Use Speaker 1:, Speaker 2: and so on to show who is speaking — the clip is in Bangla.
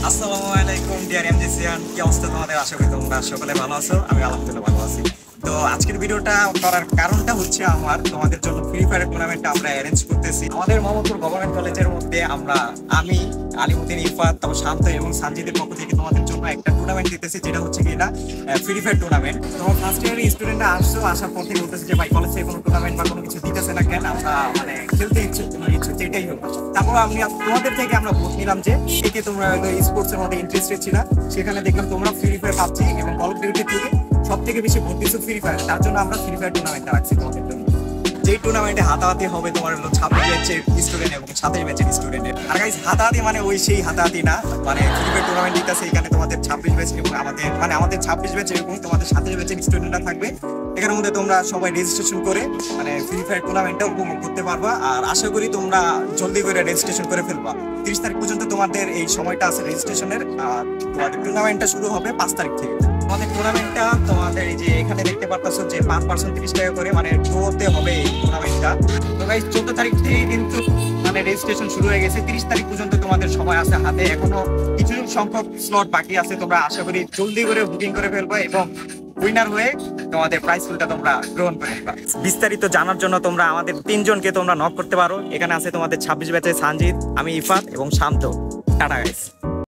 Speaker 1: আসসালামু আলাইকুম ডিয়ার এমজিসিয়ান, কি অবস্থা তোমাদের? আশা করি তোমরা সকলে ভালো আছো। আমি আলহামদুলিল্লাহ ভালো আছি। তো আজকের ভিডিওটা করার কারণটা হচ্ছে তোমাদের জন্য ফ্রি ফায়ার টুর্নামেন্টটা আমরা অ্যারেঞ্জ করতেছি আমাদের মোহাম্মদপুর গভর্নমেন্ট কলেজের মধ্যে। আমি আলিমুদ্দিন, ইরফাত, তারপর শান্ত এবং সানজিদের পক্ষ থেকে তোমাদের জন্য একটা টুর্নামেন্ট দিতেছি, যেটা হচ্ছে কি না ফ্রি ফায়ার টুর্নামেন্ট। তোমার ফার্স্ট ইয়ারের স্টুডেন্টরা আসার পর থেকে বলতেছে যে ভাই কলেজ থেকে কোনো টুর্নামেন্ট বা কোনো কিছু দিতেছে না কেন, আমরা মানে খেলতে ইচ্ছুক যেটাই হোক। তারপর তোমাদের থেকে আমরা ভোট নিলাম যে কে তোমরা স্পোর্টস এর মধ্যে ইন্টারেস্টেড ছিল। সেখানে দেখলাম তোমরা ফ্রি ফায়ার, পাবজি এবং কল অফ ডিউটি থেকে সব থেকে বেশি ভোট দিচ্ছ ফ্রি ফায়ার। তার জন্য আমরা ফ্রি ফায়ার টুর্নামেন্টটা রাখছি তোমাদের জন্য। যেই টুর্নামেন্টে হাতাহাতি হবে তোমার হলো 26 ব্যাচের স্টুডেন্ট এবং 27 ব্যাচের স্টুডেন্টের। আর গাইস, হাতাহাতি মানে ওই সেই হাতাহাতি না, মানে ফ্রি ফায়ার টুর্নামেন্ট দিতেছে এখানে তোমাদের 26 ব্যাচ এবং আমাদের 26 ব্যাচ এবং তোমাদের 27 ব্যাচের স্টুডেন্টরা থাকবে। এখানের মধ্যে তোমরা সবাই রেজিস্ট্রেশন করে মানে ফ্রি ফায়ার টুর্নামেন্টটা উপভোগ করতে পারবা। আর আশা করি তোমরা জলদি করে রেজিস্ট্রেশন করে ফেলবা। 30 তারিখ পর্যন্ত তোমাদের এই সময়টা আছে রেজিস্ট্রেশনের। আর তোমাদের টুর্নামেন্টটা শুরু হবে 5 তারিখ থেকে। আমাদের টুর্নামেন্টটা তোমাদের এই যে এখানে দেখতে পারতেছো যে 5 পার্সন 30 টাকা করে মানে ড্রোতে হবে এই টুর্নামেন্টটা। তো গাইস 14 তারিখ থেকে কিন্তু মানে রেজিস্ট্রেশন শুরু হয়ে গেছে। 30 তারিখ পর্যন্ত তোমাদের সময় আছে হাতে, এখনো কিছু সংখ্যক স্লট বাকি আছে। তোমরা আশা করি জলদি করে বুকিং করে ফেলবা এবং উইনার হয়ে তোমাদের প্রাইজ ফুলটা তোমরা গ্রহণ করে নিবা। বিস্তারিত জানার জন্য তোমরা আমাদের 3 জনকে তোমরা নক করতে পারো। এখানে আছে তোমাদের 26 ব্যাচের সানজিদ, আমি ইফাত এবং শান্ত। Tata guys.